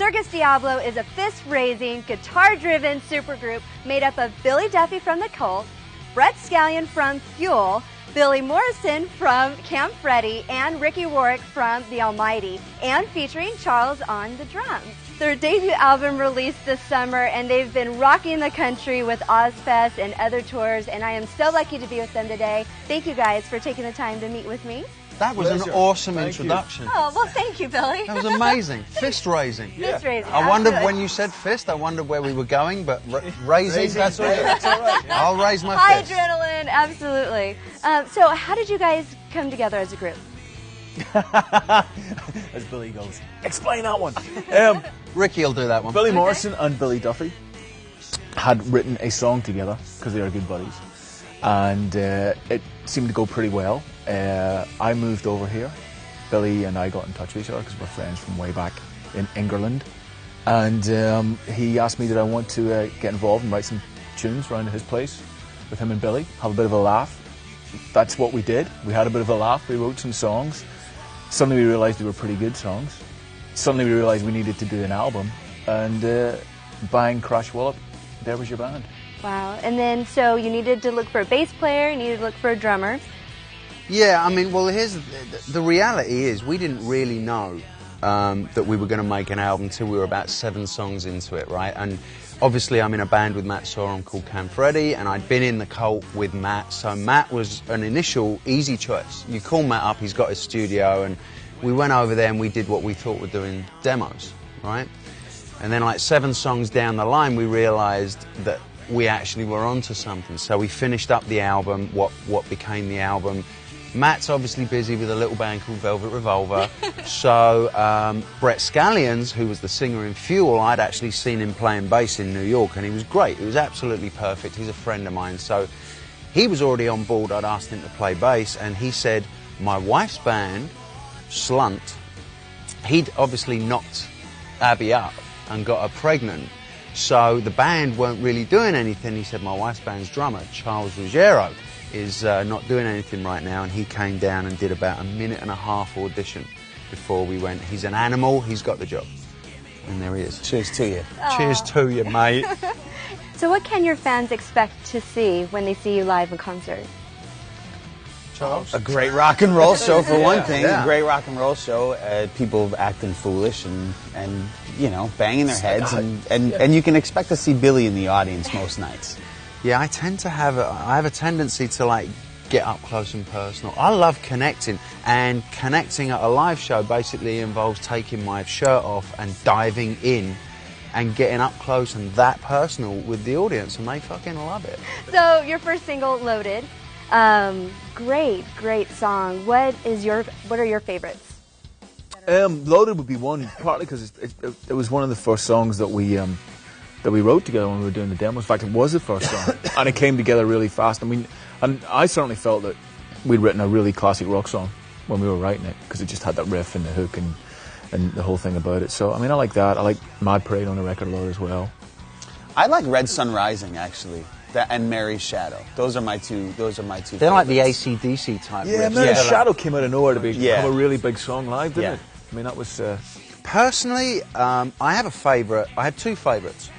Circus Diablo is a fist-raising, guitar-driven supergroup made up of Billy Duffy from The Cult, Brett Scallion from Fuel, Billy Morrison from Camp Freddy, and Ricky Warwick from The Almighty, and featuring Charles on the drums. Their debut album released this summer, and they've been rocking the country with Ozfest and other tours, and I am so lucky to be with them today. Thank you guys for taking the time to meet with me. That was an awesome introduction. Oh, well, thank you, Billy. That was amazing. Fist raising. Fist raising. I wondered when you said fist, I wondered where we were going, but raising, that's all right. Yeah. I'll raise my fist. High adrenaline, absolutely. So how did you guys come together as a group? As Billy goes, explain that one. Ricky will do that one. Billy Morrison and Billy Duffy had written a song together because they are good buddies, and it seemed to go pretty well. I moved over here. Billy and I got in touch with each other because we're friends from way back in England, and he asked me did I want to get involved and write some tunes around his place with him and Billy, have a bit of a laugh. That's what we did. We had a bit of a laugh. We wrote some songs. Suddenly we realized they were pretty good songs. Suddenly we realized we needed to do an album, and bang, crash, wallop, there was your band. Wow. And then so you needed to look for a bass player, you needed to look for a drummer. Yeah, I mean, well, here's the reality is we didn't really know that we were going to make an album until we were about 7 songs into it, right? And obviously I'm in a band with Matt Sorum called Camp Freddy, and I'd been in The Cult with Matt, so Matt was an initial easy choice. You call Matt up, he's got his studio, and we went over there and we did what we thought were doing demos, right? And then like 7 songs down the line we realised that we actually were onto something, so we finished up the album, what became the album. Matt's obviously busy with a little band called Velvet Revolver, so Brett Scallions, who was the singer in Fuel, I'd actually seen him playing bass in New York, and he was great. He was absolutely perfect. He's a friend of mine, so he was already on board. I'd asked him to play bass, and he said, my wife's band, Slunt, he'd obviously knocked Abby up and got her pregnant, so the band weren't really doing anything. He said, my wife's band's drummer, Charles Ruggiero, is not doing anything right now, and he came down and did about a 1.5-minute audition before we went, he's an animal, he's got the job. And there he is. Cheers to you. Aww. Cheers to you, mate. So what can your fans expect to see when they see you live in concert? Charles? A great rock and roll show for one thing. Yeah. A great rock and roll show. People acting foolish and you know, banging their heads, and you can expect to see Billy in the audience most nights. Yeah, I have a tendency to like get up close and personal. I love connecting, and connecting at a live show basically involves taking my shirt off and diving in and getting up close and that personal with the audience, and they fucking love it. So your first single, Loaded, great song. What are your favorites? Loaded would be one, partly because it was one of the first songs that we wrote together when we were doing the demos. In fact, it was the first song, and it came together really fast. I mean, and I certainly felt that we'd written a really classic rock song when we were writing it, because it just had that riff and the hook and the whole thing about it. So, I mean, I like that. I like Mad Parade on the record a lot as well. I like Red Sun Rising, actually, and Mary's Shadow. Those are my two. They're favorites. Like the AC/DC type. Yeah, riffs. Mary's Shadow came out of nowhere to become Yeah. a really big song live, didn't Yeah. it? I mean, that was... Personally, I have a favourite. I have 2 favourites.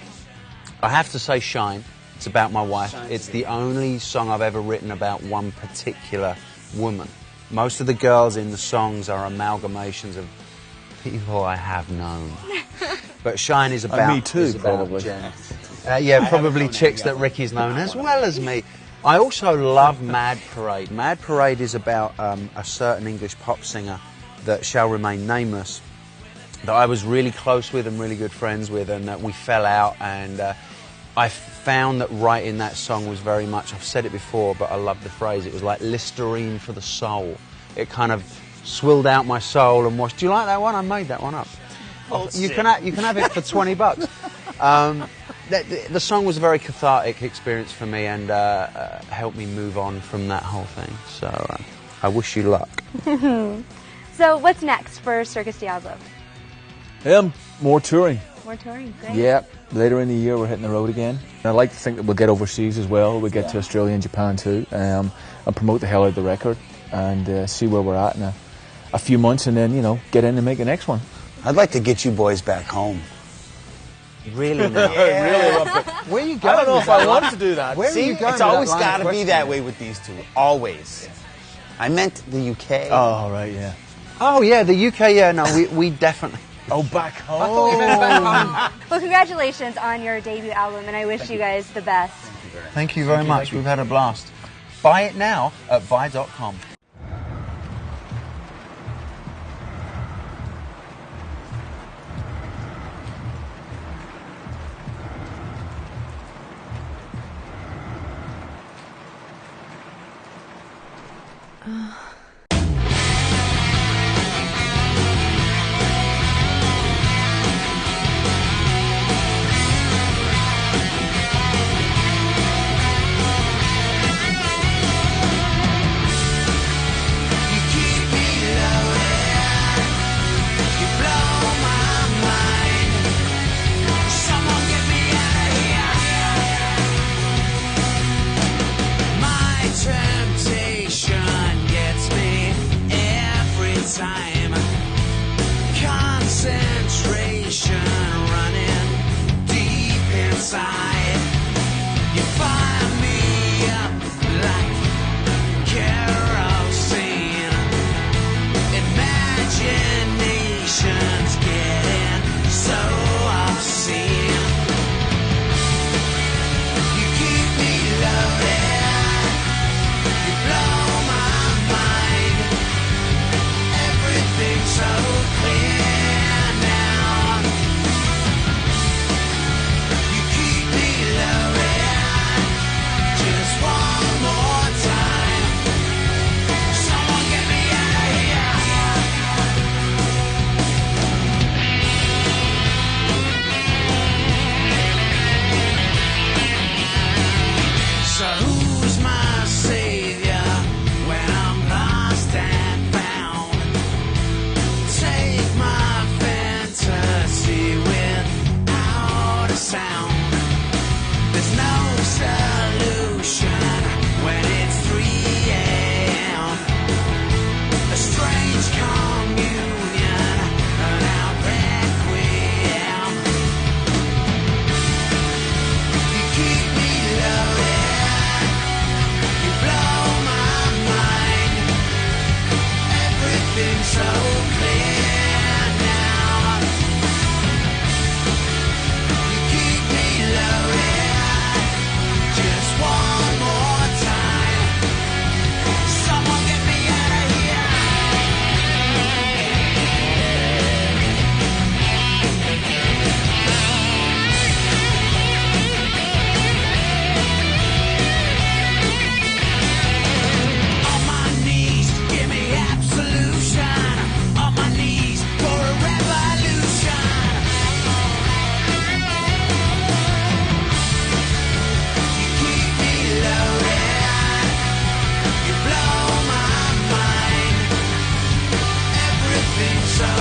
I have to say Shine. It's about my wife. It's the only song I've ever written about one particular woman. Most of the girls in the songs are amalgamations of people I have known. But Shine is about... me too, probably. Jen. Yeah, probably chicks that Ricky's known as well as me. I also love Mad Parade. Mad Parade is about a certain English pop singer that shall remain nameless, that I was really close with and really good friends with, and that we fell out, and I found that writing that song was very much, I've said it before, but I love the phrase, it was like Listerine for the soul. It kind of swilled out my soul and washed. Do you like that one? I made that one up. You can have it for $20. The song was a very cathartic experience for me, and helped me move on from that whole thing. So I wish you luck. So what's next for Circus Diablo? More touring. More touring, great. Yeah, later in the year we're hitting the road again. And I'd like to think that we'll get overseas as well. We'll get to Australia and Japan too, and promote the hell out of the record, and see where we're at in a few months, and then, you know, get in and make the next one. I'd like to get you boys back home. Really now? Really loved it. Where are you going? I don't know with if I that? want to do that. Where are See, you going it's with always that line of got to be questioning? that way with these two. Always. I meant the UK. Oh, right, yeah. Oh yeah, the UK. Yeah, no, we definitely. Oh, back home. Well, congratulations on your debut album, and I wish you guys the best. Thank you very much. We've had a blast. Buy it now at buy.com. Concentration running deep inside. You fire me up like kerosene. Imagination's getting so obscene. You keep me loaded. You blow my mind. Everything's so clear. So who's my savior when I'm lost and found? Take my fantasy without a sound. There's no solution when it's 3 a.m. A strange communion, an out requiem. You keep me loaded. You blow my mind. Everything's so clear now. You keep me loaded. Just one more time. Someone get me out of here. On my knees, give me absolution. On my knees for a revolution. You keep me loaded. You blow my mind. Everything's so